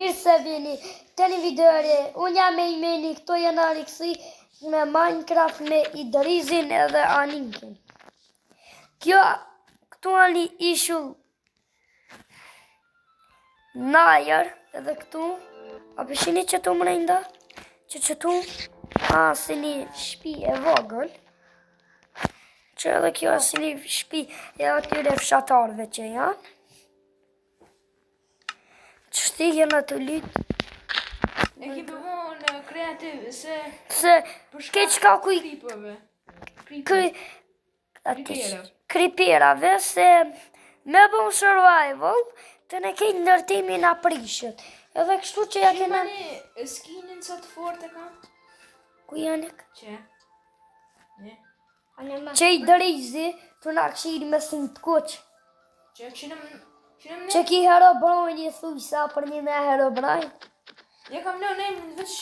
Mirë se vini të një videore, unë jam e Imeni, këto janë Alexi me Minecraft me Idrizin edhe Aninkin. Këtu janë ishull Najer edhe këtu, a përshini që tu më rejnda, që tu, si një shpi e vogël, që edhe kjo si një shpi e atyre fshatarve që janë. Qështi jenë atë lytë? E ki përmon kreativ, se keq ka kuj kripirave, se me bon survival, të ne kejnë ndërtimin aprishët. Edhe kështu që ja kena... Shimani skinin sa të fort e kam? Ku janik? Që? Që i dërizi, të nga këshiri me sin të kuq. Që këshinëm ne? Që ki Herobrine i thuj sa për një me Herobrine. Ja kam në nejmë në veç...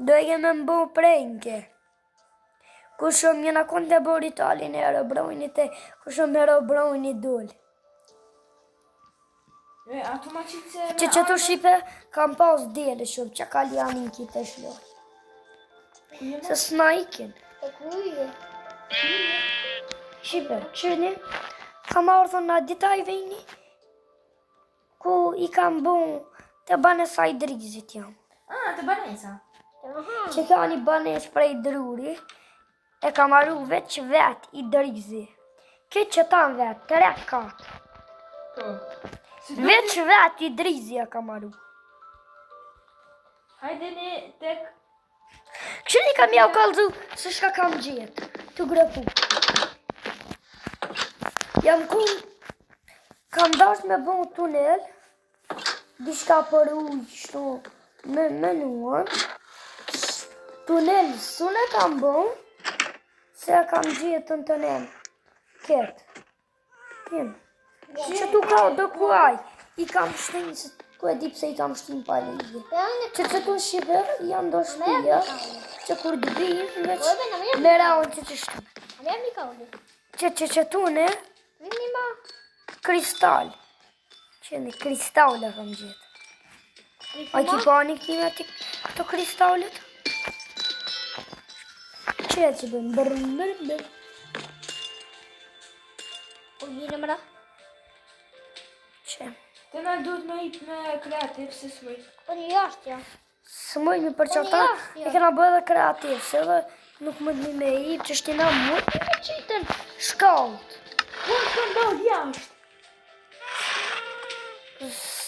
Do e me mbo prejnke. Ku shumë njëna konë të bërë Italin e Herobrine e ku shumë Herobrine i dul. Automatik se... Që të shipe kam pas dele shumë që ka lianin ki të shloj. Se s'na ikin. E kuje? Shipe, qëni? Kam ardhën nga dita i vejni, ku i kam bon të banesa i drizit jam. Të banesa? Që ka një banes prej druri, e kam arru veç vet i drizit. Këtë që tam vet, 3-4. Po. Veç vet i drizit e kam arru. Hajde ne tek... Kështu kam jau kalzu se shka kam gjetë, të grëpu. Jam kam dash me bon tunel, dishka për ujë qështu me menuan. Tunel sune kam bon, se kam gjetë në tunel. Ketë. Që tu ka do kuaj, i kam shtinë, se ku e di pse i kam shtinë pa ligje. Që tu shqipe, janë do shpija, që kur dëbim, me raun që që shtinë. Që tu ne, kristal. Që në kristal e kam gjithë. A ki pani këti me këto kristalet? Që e që bëjmë? Bërë. O gjine mëra? Që? Të nga duhet me hip me kreativ, se s'mëj. Po një jashtë ja. S'mëj me për qata, e kena bëjë dhe kreativ, se dhe nuk më të me hip, që shtina më të me qitën shkallët. Unë të kam bëllë jashtë.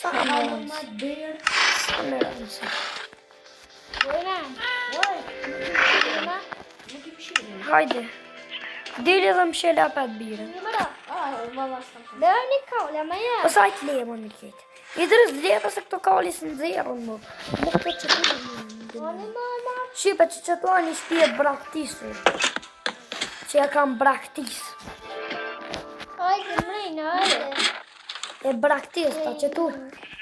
Sa me rëndësi. Sa me rëndësi. Bojna. Nuk i pëshirë. Hajde. Dili dhe më shele apet bire. Një mëra. Valla s'kam të. Dhe një kaule, ma ja. O sajt lemo në ketë. I drës lemo se këto kalli së nëzirën më. Më këto që të mama. Shqipe që të anë i shpje braktisur. Që ja kam braktisë. Hajde mrejnë, hajde. E braktista që tu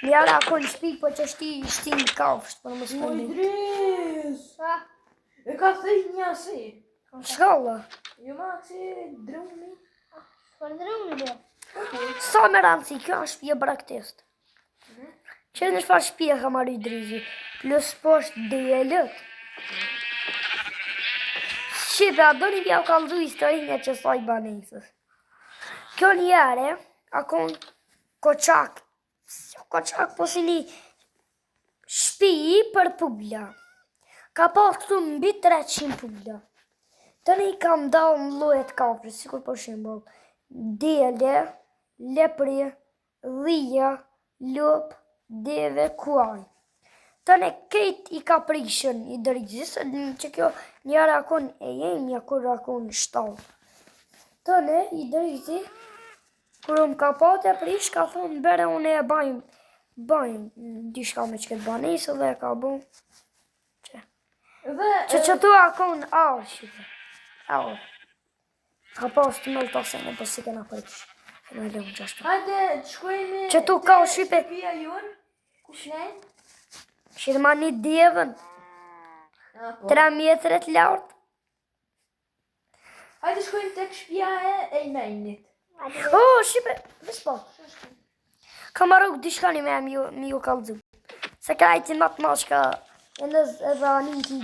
njara akon shpi po që shti një kafsht për më së Moj përmi. dris. Sa? E ka thejt një asi. Shkalla? Jo ma si drumi. Për drëmë dhe. Sa me rëndësi, kjo është shpje braktist. Që në shfar shpje ka marru i drizi, plus poshtë djelët. Shqipe, a do një bja u kaldu historinë që saj banesës. Kjo njere, akon koqak po si një shpi për pugla. Ka pas këtu mbi 300 pugla. Të ne i kam dalë në lojet kafrës, sikur për shimbol. Dele, lepri, dhija, lup, deve, kuaj. Të ne kejt i ka prishën i dërgjës, që kjo njëra akon e jenja, kur akon 7. Të ne i dërgjësi, kur më ka pate prish, ka thonë bere unë e bajnë dishka me që këtë banesë dhe e ka bon. Që tu akon aur shqipe. Aur. Ka pas të mëllë tasene, për si kena prish. Kena lëmë qashtu. Hajde, të shkojme... Që tu ka u shqipe. Shpia jonë, ku shnen? Shirma një djevën. 3 metret lartë. Hajde shkojmë tek shpia e Imejnit. O, shqipe, ves po. Ka marrë diçka një me mi ju kallëzu. Se krajti matmashka edhe aniti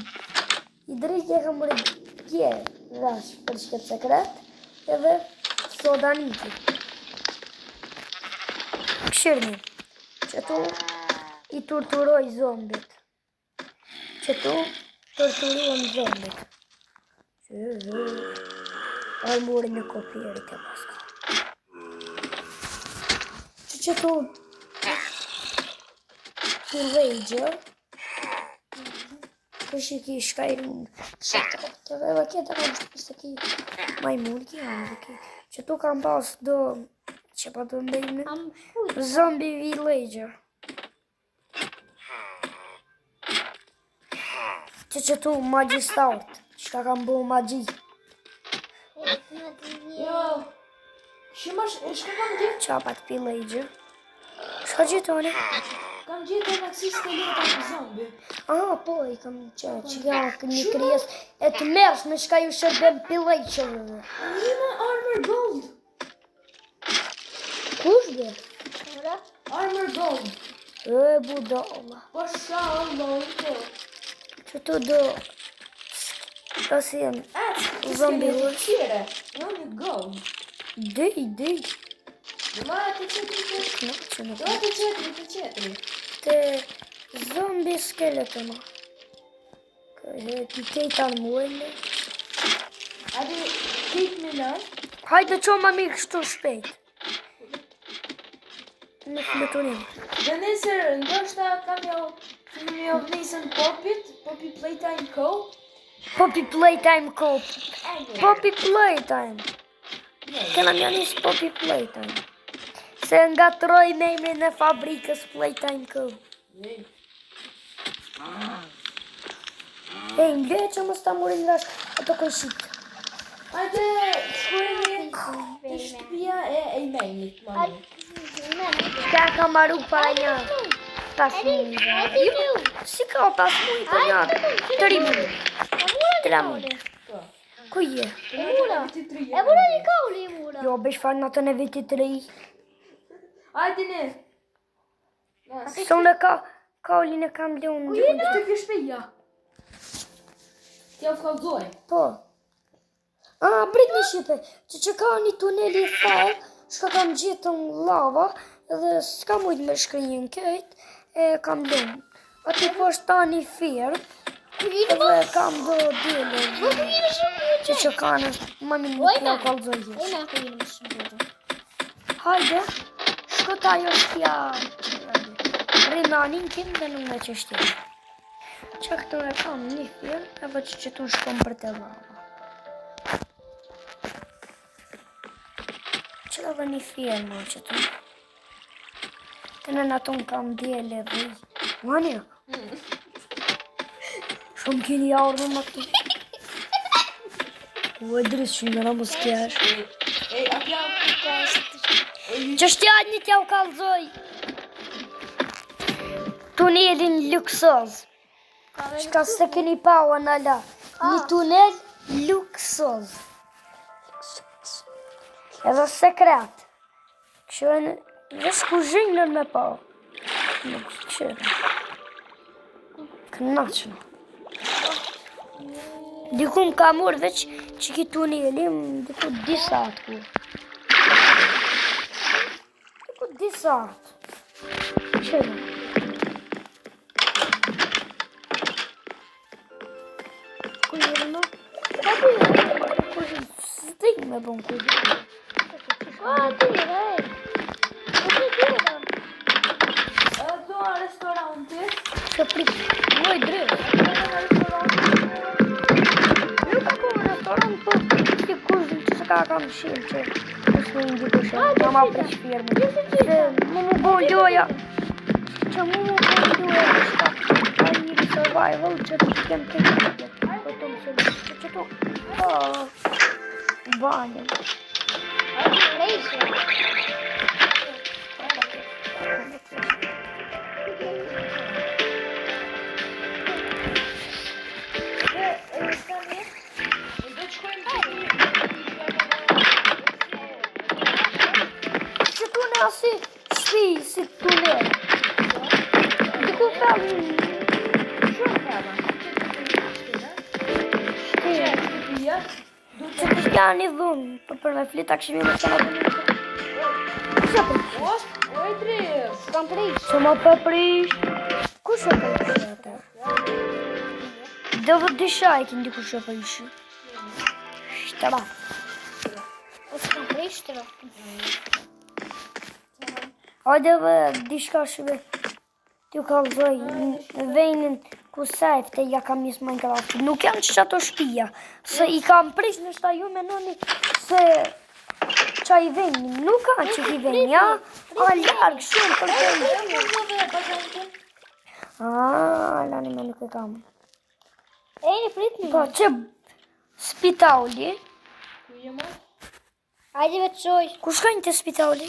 i drejtë e kam bërë dje rash për shket sekret edhe sot aniti. Këshirni, që tu i torturoj zombit. Që tu torturuan zombit. Armurin e kopierit e paska. Që tu rejgjë, këshë ki shkajrin qëtë, të veva kjetë kam shpës të ki majmun ki anë ki. Që tu kam pas do, që pa të ndejme, zombie villager. Që tu magjistart, që kam bu magji. Jo. Shka kam gjithë? Qapat villager. Shka gjithoni? Kam gjithë në aksis të leta në zombi. Po, i kam që ka një kryes e të mërsh me shka ju shërbem villager. Njëma armor gold. Kush dhe? Armor gold. Budalla. Po Allah, po. Që tu do... Ka si jem... Zombi rush. Qire, në një gold. Dej. Ma të qetri. No, që nuk. Do të qetri. Te zombi skeleton. Ti kejta në muajnë. Adi, kejt milan. Hajde që ma mirë kështu shpejt. Në fluturim. Dhe nesër, ndoshta kam jo nisën Poppy Playtime Co. Poppy Playtime Co. Poppy Playtime. Kena mja nisë Poppy Playtime. Se nga troj me emrin e fabrikës Playtime Co. Ngle që më sta murin nga ato këshit. Hajde, shkojme të shtëpia e Ejmenit, mami. Ka ka maru para një 5 muaj. Si ka 5 muaj për një 3 muaj. 3 muaj. Ku je? E mura një kauli i mura. Jo, besh farë natën e vitit 3. Hajde ne. Sonë kaulin e kam lënë. Të kjo shpeja. T'ja fkallzoj. Po. Prit një shipe, që ka një tuneli i thellë, shka kam gjithën lava, edhe s'ka mujt me shkrinjën kejt, e kam lënë. Ati po është ta një firë, edhe kam do dile, që ka në mami nuk t'ja kalzojës. Hajde, shkota jo shtja, rimanin kim dhe nuk me që shtja. Që këtu e kam një firë, edhe që tu shkom për të lava. Që edhe një firë më që tu. Të në naton kam djele dhe i. Manja? Shumë kini jaurë më këtu. U e drisë shumë në më s'kjash. Që shtjat një t'ja u kalzoj. Tunelin luksoz. Shka se keni pa o në la. Një tunel luksoz. Edhe sekret. Këshën, dhe s'ku zhinglën me pa. Nuk këshën. Kënaqën. Diku më ka murë veç që ki tunelim, diku disa atë ku. Diku disa atë. Këshën. Ku jërë në? Ka ku jërë? Ku jërë? Stik me bon ku jërë. Tira, Do restoranti. Që prikë, moj drejë. Nuk ka kohë restorant, po si kush që se ka kam shirë që është në indi kushe, nga ma prish firme. Se mu bo loja, që mu bo loja të shka, a i survival që të kem të një. Po të më shirë, që to, banjën. Si shpi, si janë i dhunë, për me flita këshimi me qëna të një. Kushe prish? Oj, drish. Kam prish. Që më për prish? Kushe prish atë? Dhe vë disha e këndi kushe prish. Shtëra. O s'kam prish të ro. Hajde vë dishka shve. T'ju kalzoj në vejnin ku sajfte ja kam njësë Minecraft. Nuk janë që ato shpia. Se i kam prish në shta ju menoni se qa i vejnin. Nuk kanë që i vejnin, ja? A largë shumë për vejnin. Lani me nuk e kam. Ejni, pritni. Po, që spitali? Ku jema? Hajde vetë qoj. Ku shkajnë të spitali?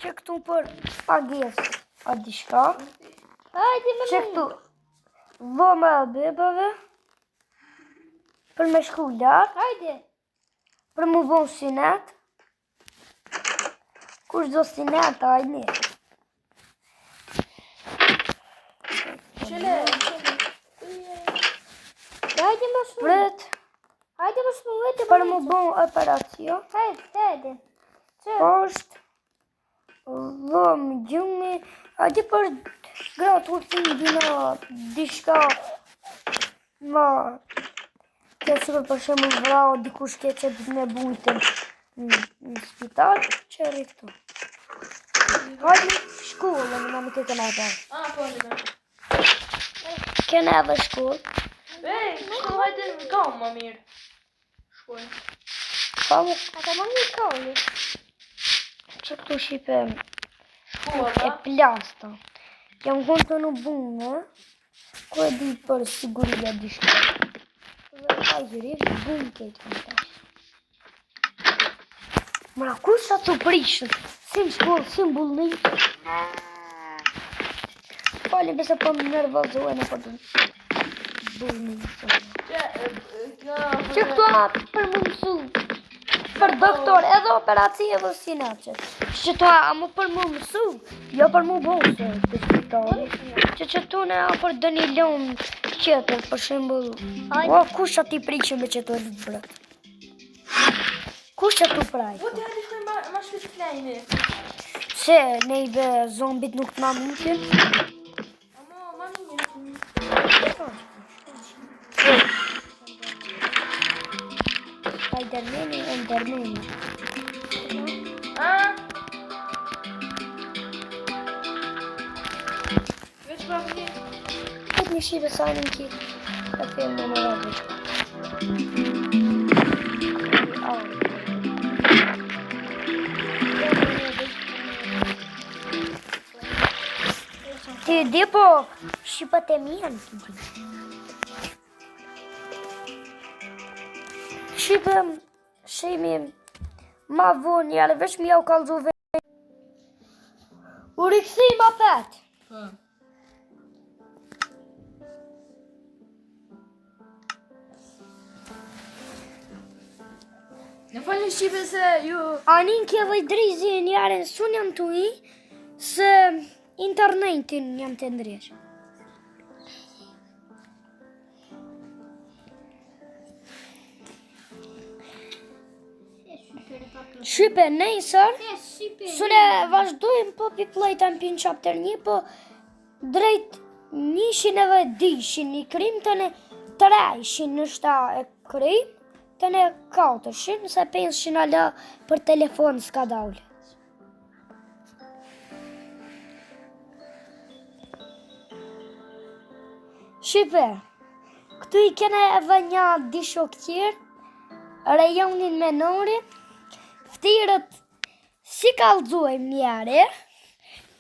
Që këtu për pages, a di shka? Hajde me Që këtu vëmë e bebëve, për me shku lartë, Hajde. për mu bon sinet. Kush do sinet, ajni? Qele. Hajde më shumë. Pret, Hajde më shumë vetë. për mu bon operacion, Hajde. Që? është vëmë gjumi, ajde për gratë urtim dina dishka ma ke sipër për shemë vrau dikush ke që dhëtë me bujtën në spital, që e këtu. Hajde shkollën, në nuk e këna ta. Po, në. Kena edhe shkollë. Shko hajde në kam, më mirë. Shkoj. Pa mu, Ata më një kauli. që këtu shipe Shkolla. e plasta. Jam konë të në bunë, ku e di për siguria dishka. Dhe hajërisht bunë këtë më tash. Mra, ku sa të prishën? Si më shkollë, si më bullni? Fali, bese për më nervozohen e për të bullni. Që këtu për më mësu, për doktor, edhe operacije dhe sinaqet. Që të më për më mësu, jo për më bose të spitali. Që tu në për dë një lomë qëtër, për shembull. O, kush ati priqë me që të rritë brët? Kush që tu praj? Po, të hajde shkoj ma shpit klejni. Se nejve zombit nuk të na mutin? Amo, ma mirë. Spider-Man e Enderman. Veç pra një. Këtë një shive sajnë në kitë. E film në më rrëve që. Ti di po shqipat e mian ti di. Shqimi ma vonë jale veç mi au kalzu veç. U rikëthi ma pet. Po. Në falë shqipe se ju... Anin kje dhe drizi njaren sun jam të i, se internetin jam të ndresh. Shqipe nejësër, sune vazhdojmë Poppy Playtime pin chapter 1, po drejt 110 i krim të në 3 në shta e krim, të në 4, se 5 ala për telefon s'ka daule. Shqipe, këtu i kene edhe një dishok tjerë, rejonin menori, ftirët si kalzojmë njere,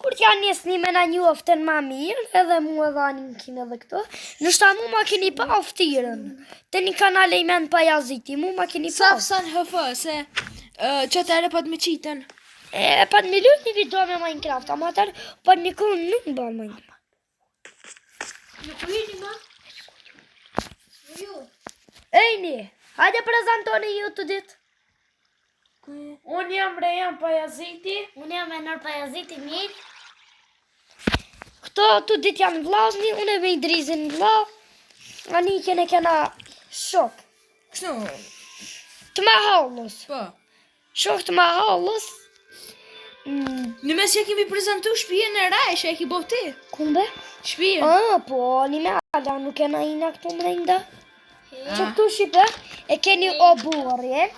kur t'ja njësni me na një oftën ma mirë, edhe mu edhe anin kime dhe këto, nështa mu ma keni pa oftirën, të një kanale i men pa jaziti, mu ma keni pa. Safsan hëfë, se që të ere pat me qitën. E pat me lut një video me Minecraft, ama atër pat një kënë nuk më bërë Minecraft. Nuk vini ma? Ju. Ejni, hajde prezentoni ju të ditë. Unë jam Rejan Pajaziti. Unë jam Enor Pajaziti mirë. Këto të ditë janë vlazni, unë e me i drizin vla, ani kene kena shok. Kështu, Të mahallës. Po. Shok të mahallës. Në mes që kemi prezentu shtëpinë e re, që e ki bo ti. Kumbe? Shtëpinë. Po, një me ala, nuk e na ina këtu mrejnda. Që këtu Shqipe, e keni o burje,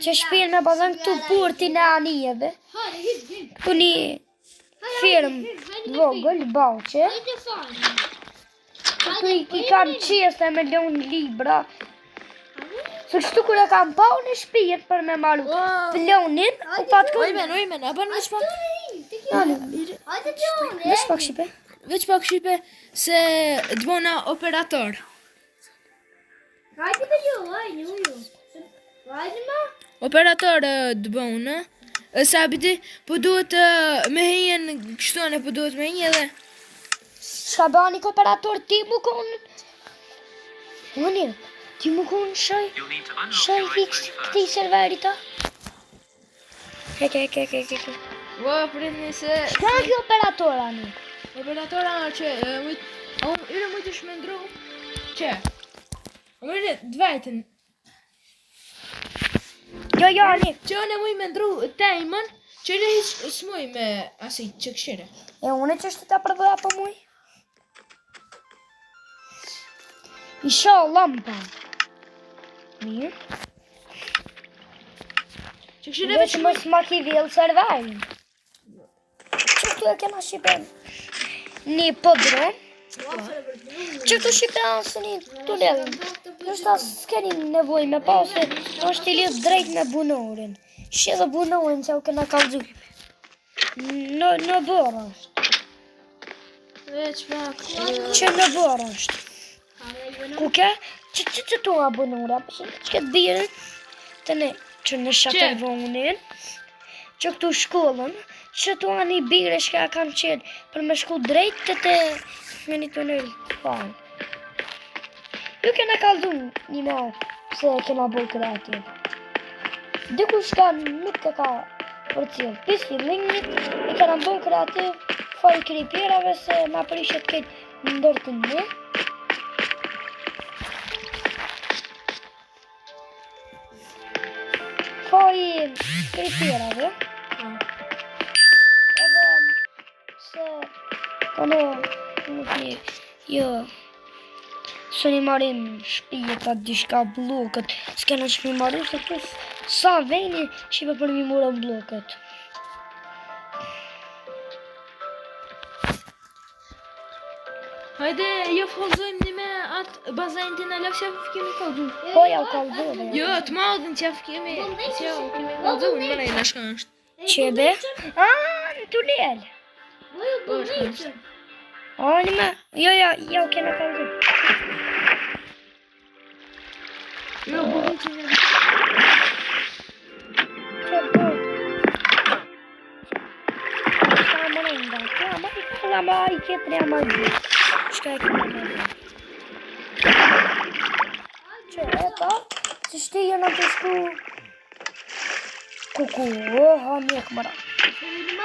që shpinë me bazën këtu burtin e anijeve. Këtu një firmë vogël, bauqe. Këtu i kam qese me lon libra. Se kështu kur e kam pau në shpijet për me maru plonin, u pat këtu. Ojmen, a ban veç pak? Veç pak Shqipe. Veç pak Shqipe se dëmona operator. Hajde me ju, hajde ma. Operator dëmona. Sa biti, po duhet me hijen kështu anë, po duhet me hijen edhe. Shka bani operator ti mu konë? Unë, ti mu konë shaj fix këti serveri ta? Heke. Ua, pritni se... Shka në kjo operator ani? Operatora që yre mujtë shmendru që yre dvajtën Jo, ani. që unë e muj me ndru tajmën që yre hiç s'muj me asi që këshire. E unë që është ta përdoj apo muj? Inshallah më pa. Mirë. Që këshire veç Veç mos ma ki vjellë serverin. Që këtu e kena Shqipen? Një podron. Që këtu Shqipen së një tunelin. Nështë asë s'keni nevoj me pa, se është i lidh drejt me bunorin. Shqe dhe bunorin që u kena kalzu. Në bërë është. veç pak Që në bërë është. Kuke? Që tu a bunora? Që këtë birën? Të ne, që në Shatërvonin. Që këtu shkollën. Që tu a një bire shka kam qenë për me shku drejt të me një tunel. Fajnë. Ju kena kalzu një me se kena bërë kreativ. Diku shka nuk e ka për cilë. Pis fillingit, i kena bërë kreativ faj kripirave se ma prishet këtë ndërtin një. Faj kripirave. Edhe se këne nuk një, jo, së një marim shpijet atë dishka blokët, s'kena që mi marim se tu sa vejni që për mi murën blokët. hajde, jo fallzojmë një me atë bazen të në laf që kemi kaldu. Po ja u kalzove. Jo, të madhin që kemi kaldu, në mëra i nashka është. Qebe? Në tunel. Po është. Një me, jo kena kalzu. Jo, buhin që në... Që po? Shka më rejnda, ka ma i ketëri a ma i. Shka e kena kalzu. Që eto, që shti jënë të shku... Kuku, oha njek mëra.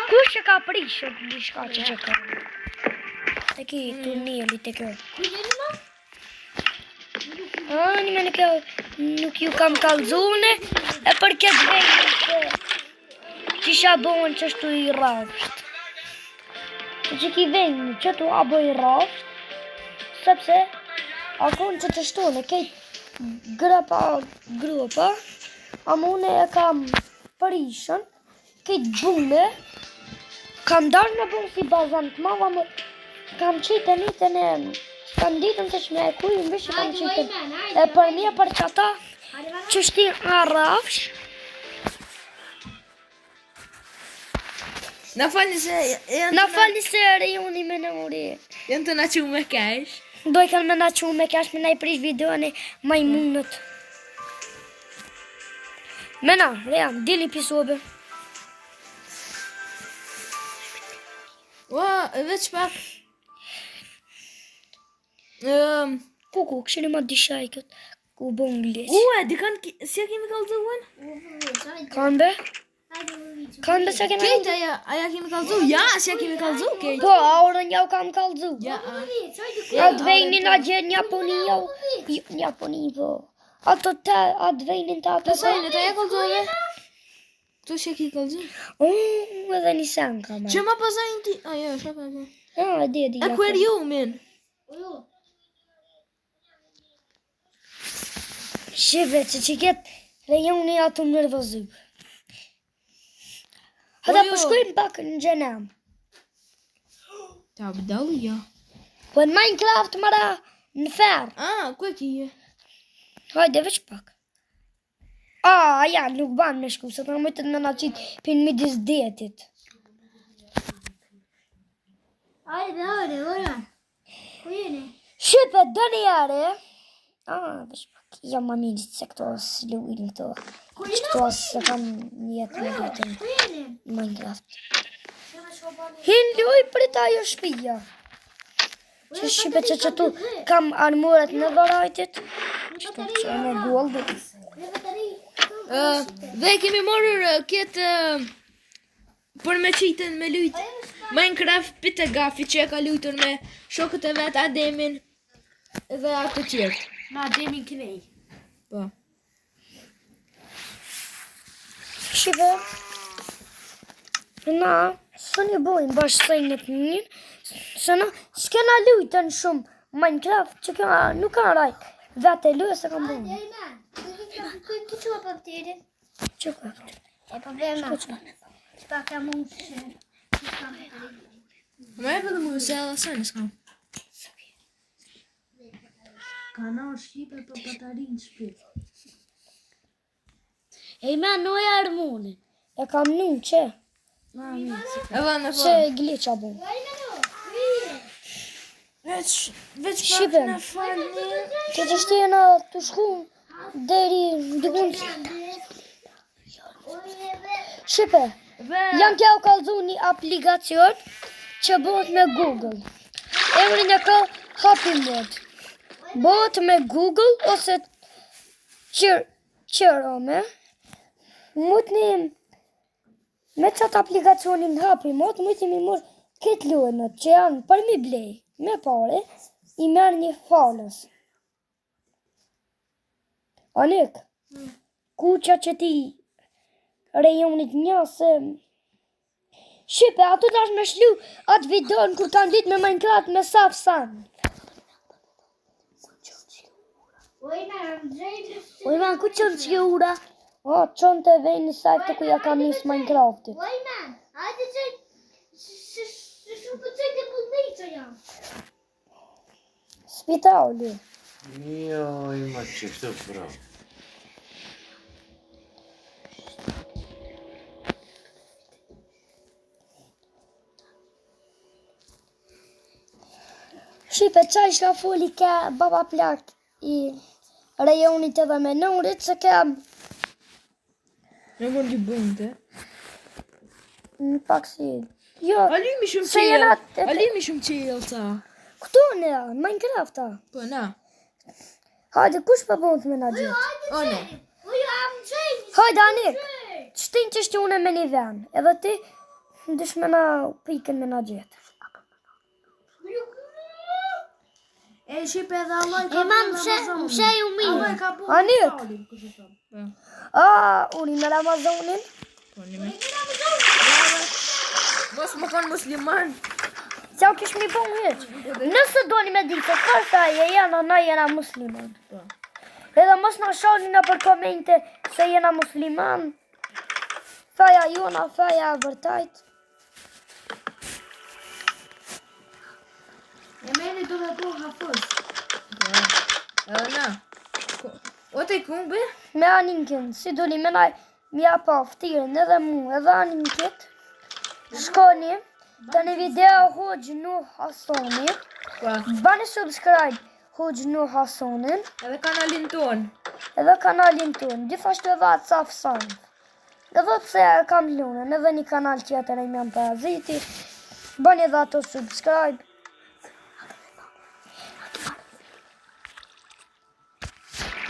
Kush që ka prishë një shka që ka? Të ki tuneli të kjo. Një me nuk ju kam kalzune, e për këtë vejnë se qisha bohen që shtu i rafsht. Që ki vejnë që tu abo i rafsht, sepse akon që të shtu në kejt grupa, a mune e kam përishën, kejt bune, kam darë në bunë si bazan të mava me kam qitë një të në kam ditën të shme e kuj, më që kam qitë e për një për që ata që shti a rafsh. Na falni se... Na falni se rejoni me në uri. Janë të na që me kesh. Doj kanë me na që me kesh me na i prish videone majmunët. Mena, rejan, dili pisobe. Ua, veç pak. Kuku, këshini ma dishaj këtë, ku bon gleq. Ua, di kanë, si a kemi kalzuën? Kanë be? Kanë be se kena Kejt, aja kemi kalzu? Ja, si a kemi kalzu, kejt. Po, aurën jau kam kalzu. Ja, A të vejni na gjerë Japoni jau. Japoni, po. atë vejnin të ato. Sajnë, të e kalzove? Këto që ki kalzove? Edhe një sen kam. Që ma pasajnë ti? Jo, shaka. Di. Aquariumin. Shive, që ketë rejoni ato nervozim. Hëta po shkojmë pak në gjenem. Ta abdalu, ja. Po në Minecraft mëra në ferë. Ku e ki je? Hajde veç pak. Ja, nuk ban me shku, se të në mëjtët me në qitë për në midis detit. Hajde, ora. Ku jeni? Shqipe, dëni jare. Veç pak, jam ma mirë se këto së luin këto. Këto se kam jetë me lutën Ku jeni? Minecraft. Hin luj për ta jo shpija. Që shqipe që tu kam armuret në varajtit. Që e me goldit. Dhe kemi morur këtë për me qitën me lujtë Minecraft pite gafi që e ka lujtur me shokët e vetë Ademin dhe atë tjertë. Ma Ademin Knej. Po. Shqipe. Na, së një bojnë bashkësajnët njën. Se na, s'kena lujtën shumë Minecraft që nuk ka rajt. Vete lujë se kam bojnë. Ku që më për tjeri? Që ka për? E problema. S'pa ka mund që... Me e për dhe mu se edhe sajnë s'kam. Kanal Shqipe për patarin shpit. No e armonin. E kam nun që? Edhe në Që e glitcha bon. Veç pak Shqipe. në falni. Që të shtjena të shku deri dikun. Shqipe. Jam kja u kalzu një aplikacion që bëhet me Google. Emrin e ka Happy Mod. Bëhet me Google ose qërome. Mutni me qatë aplikacionin Happy Mod, mutni mi mor këtë lojnët që janë për mi blej. Me pare, i merë një falës. Anik, kuqa që ti rejonit një se... Shqipe, ato tash me shlu atë videon kur kanë dit me Minecraft me saf san. Ojman, ku qënë që ura? Qënë të vej në sajtë ku ja kam njësë Minecraftit. Ojman, hajde që... Shumë për që të bullnej që jam. Spitali. Jo, ima që këtë pra. Shqipe, qa ishka foli ka baba plak i rejonit edhe me nërit, se ka Në mund t'i bënd të. në pak si... Jo, Alimi shumë se jena... qilë. Alimi shumë qilë, ta. Këtu në Minecraft-a. Po, na. Hajde, kush për bënd të me në gjithë? O, ne. Ujo, am qenj. Hajde, Anik, qëtin që shtë une me një ven, edhe ti dysh me në pikën me në gjithë. E Shqipe edhe Allah E man, mshe ju mirë. ka bu. Anik, Po, unë me Ramazonin. po, një me. Mos më kanë musliman. Qa u kish mi bon heq. Nëse do një me ditë, se fërta e jena, na jena musliman. Po. Edhe mos në shoni në për komente se jena musliman. Feja jona, feja vërtajt. E meni do me bu hafuz. Edhe na. O te kumbe? Me Aninkin, si doli me naj mja pa ftirin edhe mu, edhe Aninkit. Shkoni të një video Hoxh Nuh Hasoni. Po. Bani subscribe Hoxh Nuh Hasonin. Edhe kanalin ton. Edhe kanalin ton, gjithashtu edhe atë Saf Sanf. Edhe pse kam lunën, edhe një kanal tjetër e mjën për aziti. Bani edhe ato subscribe.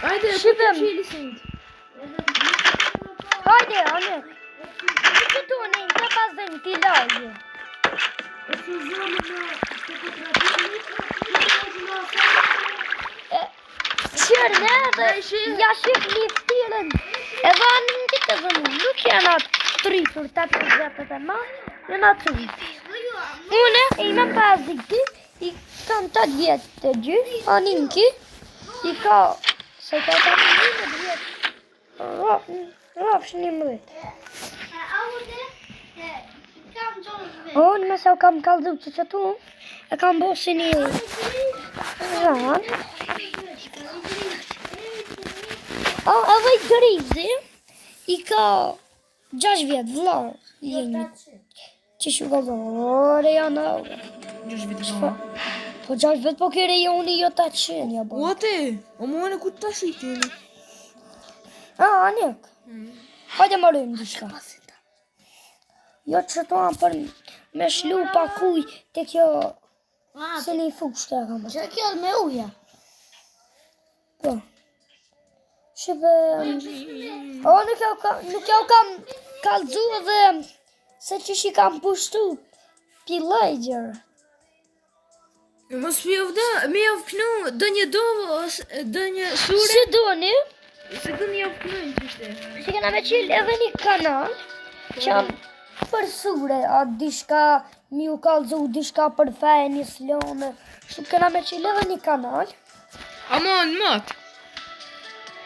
Hajde, Shqipem. qili sintë. Hajde, Anik. Që tu në të bazën t'i lajë. Qërë dhe ja shif një ftirën. Edhe anë në këtë vënu, nuk janë atë tritur 8 vetët e ma, janë atë tritur. Une, i me pas dikti, i kam 8 vjetë të gjy, anin ki, i ka, se ka 11 vjetë, rafsh 11. O, në mëse o kam kaldu që që tu, e kam bo si një ranë. O, edhe i grizi, i ka 6 vjetë, vlarë, jenjë. Që shu ka ore janë ore. 6 vite ka. Po 6 vjetë po kere joni jo 800, ja bo. Ote, o mu e në ku të shikini. Anik. Hajde më rëjmë dishka. Jo që to për me shlu pa kuj të kjo se një fush të e kam. Që kjo me uja. Po. Shqipe... O, nuk jau kam kalzu edhe se që shi kam pushtu pilejgjer. Mos me javknu dë një dovë ose dë një sure. Si doni, Se dë një javknu në qështë. si kena me qil edhe një kanal që jam për sure, a dishka mi u kalzu, dishka për fejë, një slone. Shtu kena me qil edhe një kanal. Amon, mat.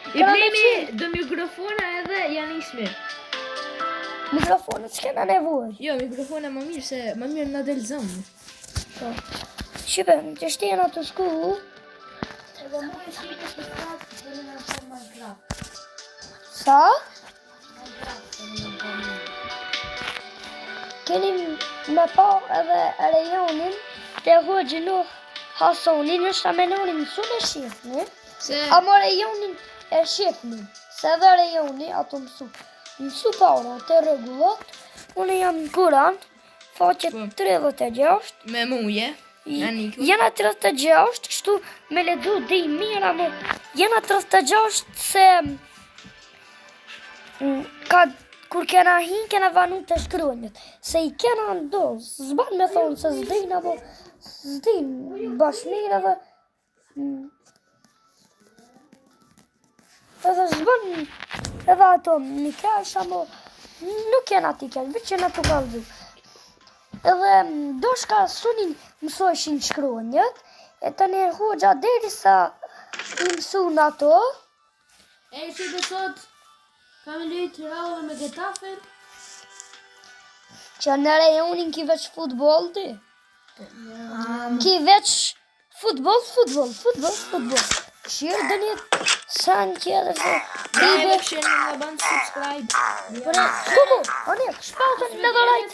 I Kena me blemi dë mikrofona edhe janë isme. Mikrofonët s'kena nevoj. Jo, mikrofona më mirë se më mirë në del zëmë. Po. Shqipe, që shtjena të shku, Edhe mu e shqipë të pratë të në në shumë më grafë. sa? Keni me pa edhe rejonin të hoxhinu Hasonin, është amenonin su me shifni, Se amo rejonin e shifni, se edhe rejoni ato mësu para të regullat, unë jam në kuran, faqet Po. 36, me muje. Në niku. jena 36, kështu me ledu dhe i mira, mo jena 36 se kur kena hin, kena vanu të shkronjët, se i kena ndos, zban me thonë se zdin, apo zdin bashmir edhe edhe zban edhe ato një kesh, amo nuk kena t'i kesh, veç jena të kaldu. Edhe do shka sunin mësojshin shkronjët, e të një hoxha deri sa i mësun ato, E që të sot kam lujtë rallë me Getafen. që në rejonin ki veç futbol ti. Ki veç futbol. Shirë dhe një san tjetër se Like, share në banë subscribe. Kuku, anek, shpatën në dhorajt.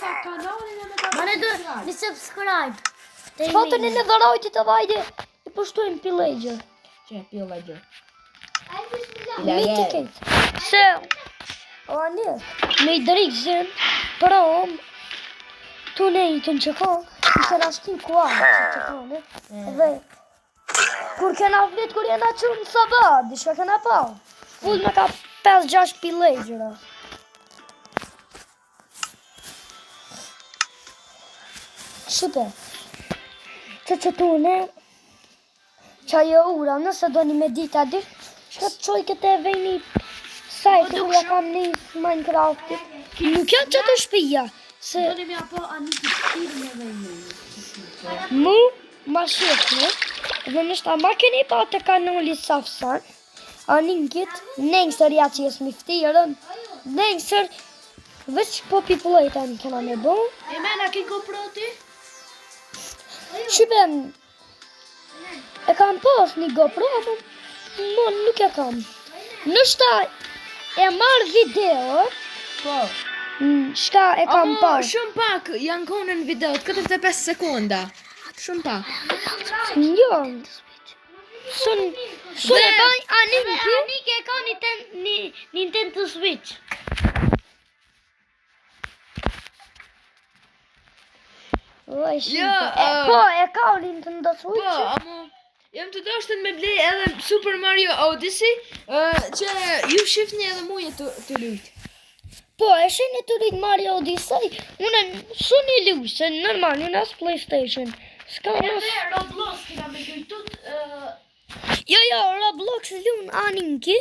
Mane do një subscribe. Shpatën në dhorajt të vajde, i pushtojnë pilejgjë. Që pilla gjë. Mi t'i kejtë. Se, o anek, me i drikëzën, prom, tu nejtën që ka, i kena shtin kuarë që ka, ne? Dhe, kur kena flit, kur jena qërë në sabat, di shka kena pa. Full me ka 5-6 pilejgjëra. Shqipe, që tu ne, qa jo ura, nëse do një me dita di, shka të qoj këtë e vejni sajtë, ku ja kam një Minecraftit. Nuk janë që të shpija, se Do një mja po anë të shtirë me vejnë. mu ma shifni, dhe nështë ma keni pa të kanali Safsan, aninkit, nengsër ja që jesë miftirën, nengsër, veç po pipullajta në kena me bo. E mena ki koproti? Shqipen, e kam pas një GoPro, apo mo nuk e kam. Nështë e marrë video, Po. shka e kam pas. Shumë pak janë konë në videot, 45 sekonda. Shumë pak. Jo, sun e baj aninki. Anike ka një Nintendo Switch. Oj, Jo, shqipe. Po, e ka Nintendo Po, Switch. amo jam të dashten me blej edhe Super Mario Odyssey, që ju shifni edhe muje të lujt. Po, e shini të rritë Mario Odyssey, unë sun i luj, se normal, unë as PlayStation. S'ka mos... Roblox kina me lujtut Jo, Roblox lun anin ki,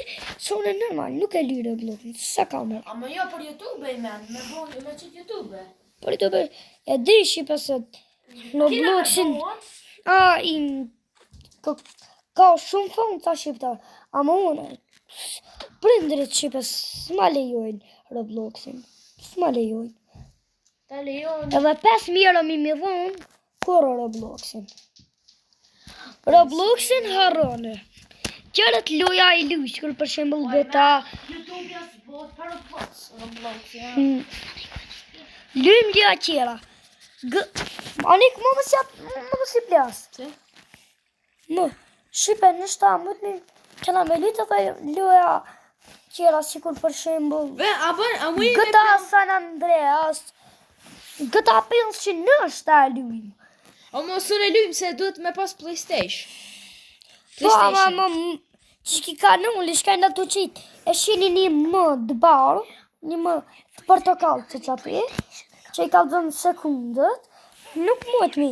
sonë normal, nuk e ly Roblox, sa kamer. Ama jo për YouTube e men, me qit YouTube. Por të bërë, e di shqipësët, Robloxin, ka shumë fond ta shqiptar, ama unë, prindrit shqipës s'ma lejojnë Robloxin, s'ma lejojnë. Ta lejon. Edhe 5 euro mi dhonë, kur Robloxin. Robloxin harrone. Qërët loja i lush, kur për shembull beta. YouTube jas bot për Roblox, ja. Lym lja qera. Anik më si plas. Si? Më, shqipe në shta, më të një qëna me lytë dhe loja qera, si kur për shembull. A mu i GTA San Andreas. GTA 5 që në shta lujmë. O mos unë e lujmë se duhet me pas PlayStation. Po, ama që ki ka nëlli, shka nda të qitë, e shini një më dëbarë, një më portokall që qati, që i ka dhënë sekundët, nuk muet mi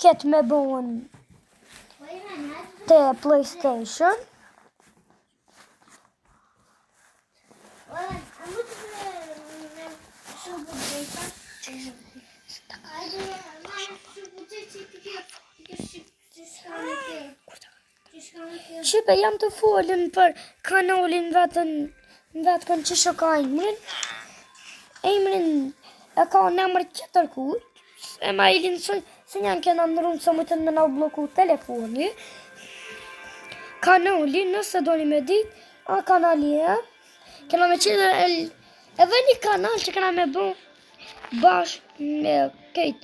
ketë me bëhen te PlayStation. Shqipe jam të folën për kanalin vetën që shoka emrin e ka në emër qëtër kujt, e ma i linë se njën kena nërrunë se mëtën me na bloku telefoni. Kanalin, nëse do një me dit, a kanali e, kena me qëtë edhe një kanal që kena me bu bashkë me kejt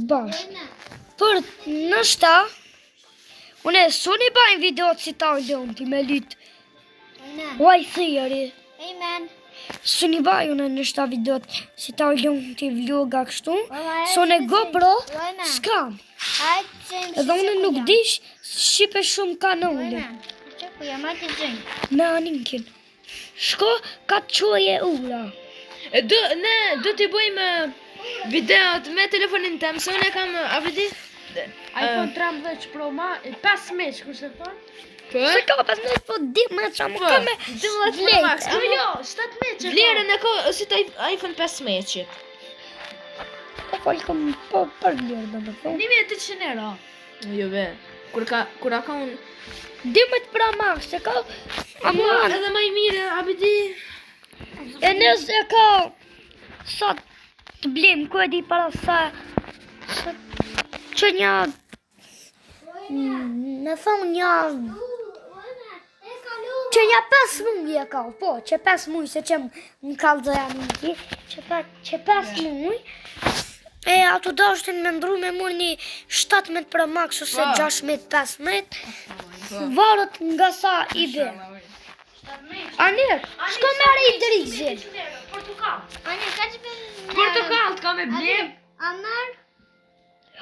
bashkë. Për në shta, une suni bajnë videot si ta ullon ti me lytë White Theory. Suni bajnë në shta videot si ta ullon ti vloga kështu. Sone GoPro s'kam. Edhe une nuk dish shqipe shumë kanale. Me aninkin. Shko ka të qoje ura. Ne do t'i bëjmë videot me telefonin tem, se unë e kam, a vedi? iPhone 13 Pro Max, 15 ku se thonë? Se ka 15 po 12 qa më ka me 12 Pro Max. Jo, 17 Vlerën e ka si të iPhone 15. po falkom po për vlerë do më thonë. 1800 euro. Jo be, kur ka unë 12 Pro Max se ka ama edhe më i mire, a vedi? e nëse ka sa të blim ku e di para sa që një me thonë një që një 5 muj e ka, po, që 5 muj se që më kalëzëja minki, që 5 muj, e ato dashtin me ndru me mur një 17 Pro Max ose 16, 15, varët nga sa i be. Anir, shko mere i drizin. Portokall ka me blim.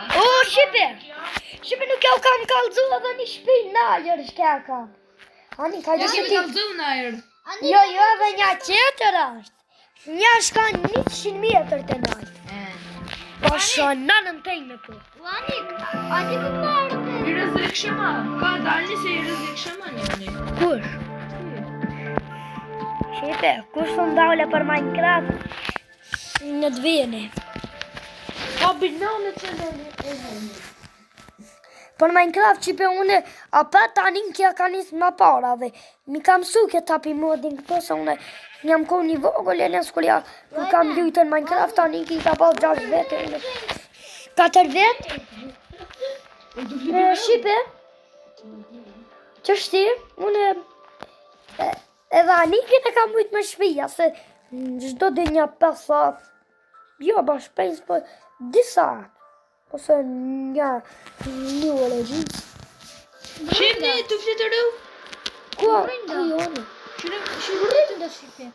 O, Shqipe nuk ja u kam kalëzu edhe një shpi nalër shka kam. Ani, ka Ja gjithë kemi ti. kalëzu në ajer. Jo, edhe një qeter është. Një shka 100 metër të nalë. Po shonanën tejme po. I rëzik shema. Ka dalë se i rëzik shema një. Kush? Shqipe, kush të ndale për Minecraft? Në të vjeni. Po binone që në Për Minecraft Shqipe une, apet tani kja ka njësë ma para dhe mi kam su kjo tapi modin këto se une jam kohë një vogël e në skulja ku kam lujtën Minecraft tani ki ka pas 6 vete 4 vete Shqipe që shti une edhe anikin e kam ujtë me shpija se gjdo dhe një 5 sat jo ba shpejnës po disa ose një orë e gjithë. Shqipni të flitëru? Kua? Ajone. shqipëritë dhe shqipe.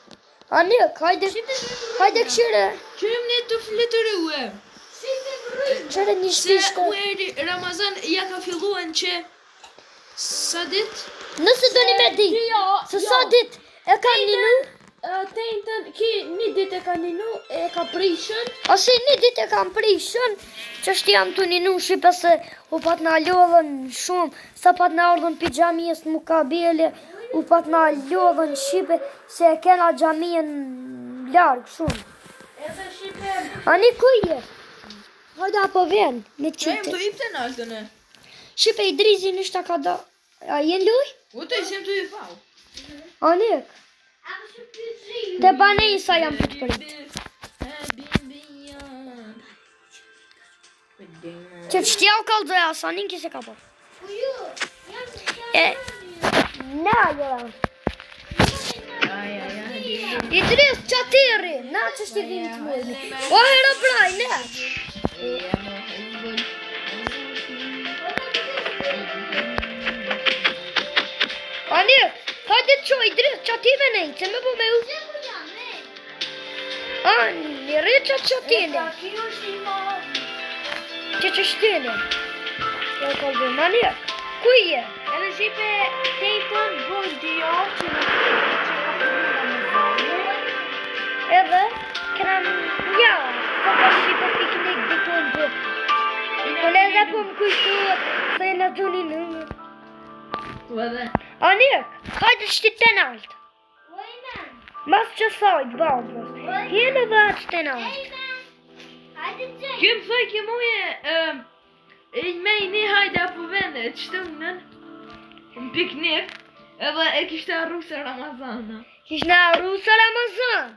Anik, hajde këshire. Shqipni të flitëru e. Qire një Se shpishte. mueri Ramazan ja ka filluan që sa dit? Nëse do një me di, se sa dit e ka një në, tentën, ki një ditë e ka ninu, e ka prishën. Ose një ditë e kam prishën, që shtë jam të ninu shipe se u pat na lodhën shumë, sa pat na ardhën pi gjamiës në Mukabele, u pat na lodhën shipe se e kena gjamiën largë shumë. Edhe shipe... Ani ku je? Hajda po ven, në Që jem qitë. të ip të naltën e. Shipe i drizi nishta ka da... A jen luj? U të isem të i pau. Anik, te bane i sa jam të të prit. Që të shtja u kaldoja, sa nin kise ka po. E... Na, jera. Idris qatiri, na që shti vini të mujni. O hera braj, ne. Anik, hajde të qoj, Idris qative nej, se me po me u. Ani, rriqa qatine. Që që shtine. Ja kaldim, Anik, ku je? Edhe shipe tentën boj dior që ka përgjuna me zane. Edhe, këna ja, po ka shipe piknik dikon të. Unë edhe po më kujtuat, se në të një nëmë. Tu edhe. Anik, hajde shti të nalt. Mas që sajt, babës. Hjene dhe atë të nalt. Këm thoj ke muje, i me i një hajde apo vende, të shtëmnën, në piknik, edhe e kishte arru se Ramazana. Kish në arru së Ramazan.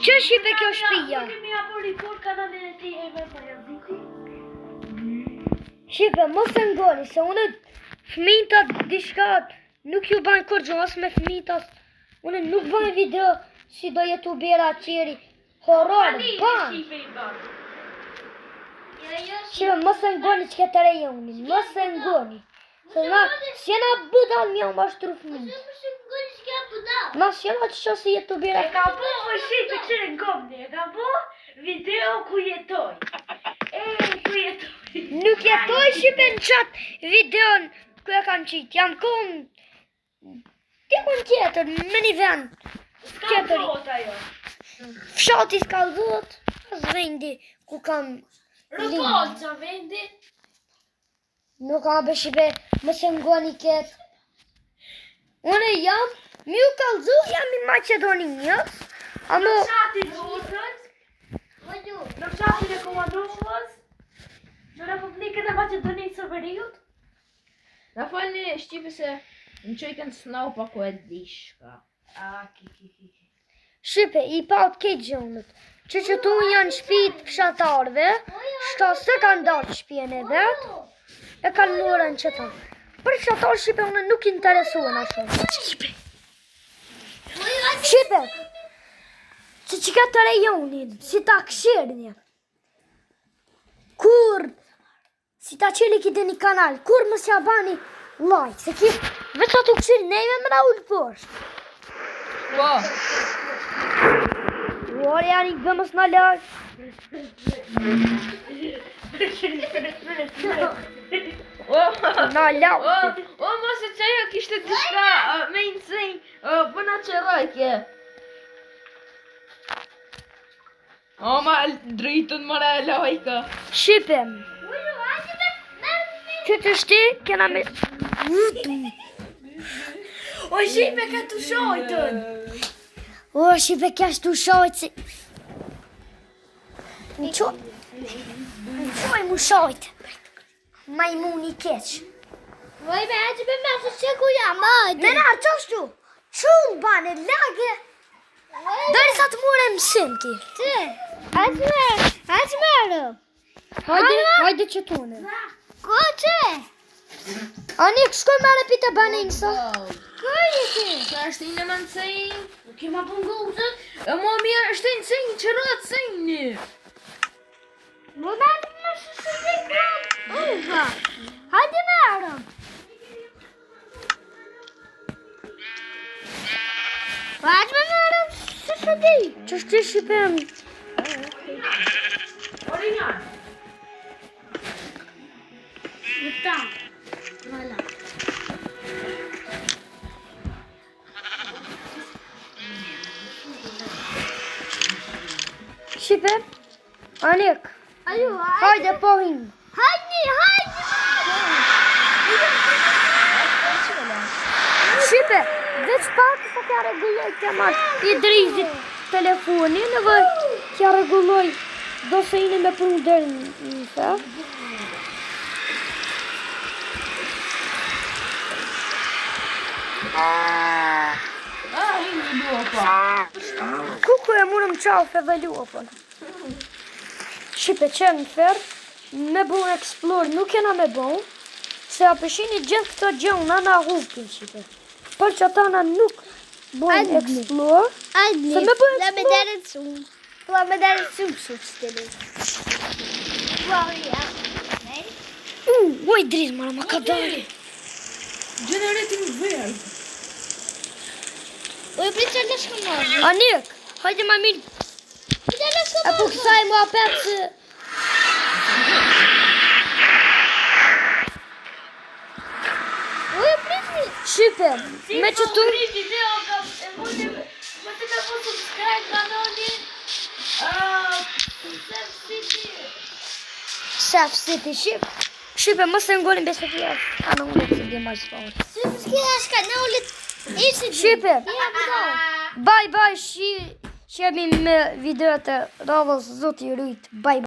Që shipe kjo shpija? Kemi apo report kanalin e ti e me Pajaziti. Shipe, mos e ngoni, se unë fëmintat dishkat nuk ju bajnë kur gjohas me fëmintat. Unë nuk bajnë video si do jetu bera qeri. Horor, ban. Shipe i bërë. Shipe, mos e ngoni që këtë rejonin, mos e ngoni. Se na, si jena budal mja më ashtru fëmint. Ma si jena që që si jetu bera. E ka po o shipe që në gomni, e ka po video ku jetoj. Ku jetoj. Nuk jetoj shipe në qatë videon ku e kanë qitë. Jam kon... Dikon tjetër, me një vend. Ka bot ajo. Fshati s'kallëzot, as vendi ku kam... Rëpon që vendi. Nuk kam be shipe, më se ngoni ketë. Unë jam, mi u kallëzu, jam i Macedoninjës. Amo... Fshati zotën. Në fshatin e komandovës. Në Republikën e Macedonisë së Veriut. Na falni shqipe se në qojken snau pa ku e dishka. Ki. Shipe, i pat këtë gjonët. Që tu janë shpit fshatarve, shta se kanë dalë shpjen e vetë, e kanë lurën që ta. Për fshatar shipe unë nuk interesuen a shumë. Shipe, që ka të rejonin, si ta këshirnjë, kur, si ta qeli kite një kanal, kur më s'ja bani like, se ki, veç atu këshirë neve më na ullë poshtë. Po, Uar janë i gëmës në lartë. Na lartë. o mos e që ajo kishte dishka me i nësejnë, përna që rajke. O ma dritën mëre e lajka. Shipe. Që të shti, kena me... O shipe ka të shojtën. O, shipe kesh të shojtë si... Në qoj mu shojtë. Majmuni keq. Voi me hajde me mesë që ku jam, hajde. Me nërë qështu. Shumë bane, lage. Dari sa të mure mësim ti. Ti, hajde merë. Hajde që tune. Ko që? Anik, shkoj mere pite bane nësa. Ko je ti? Sa është i në më nësejnë? Nuk kema punguzët. E mo mirë është i nësejnë që ratë sejnë. Mo me hajde me shë të këm. Uva, hajde merë. Hajde me merë shë di. Që shti shqipem. Orinan. Vëta. Vala. Shqipe, Anik, Alo, hajde po him. hajde. Shqipe, veç pak sa kja regulloj kja marrë Idrizit telefonin dhe kja regulloj do se ine me punu dërë në fe. Kuku e murëm qafe dhe luopën. Shqipe qenë në ferë, me bu explore nuk jena me bu, se a përshini gjithë këto gjona na hupin Shqipe. Për që ata na nuk bojnë explore, se me bu La me explore, deret shumë. La me deret shumë stili. Ja. oj Idriz, mara ma ka dali. Generating verb. Oj, pritë që lëshko marrë. Anik, hajde ma mirë, Pritë lëshko e po kësaj mu apet se... Oj, pritë. Shqipe, me që tu... Kriti dhe o ka e mundi më të ka po subscribe kanonin Sef City, Shqipe. Shqipe, më se ngonin besë të fjas. Ana unë të di ma shpavët. Shumë s'kida shka në ullit. Shqipe, Ja, përdo. bye, shqemi me videot e radhës zoti rujt. Bye.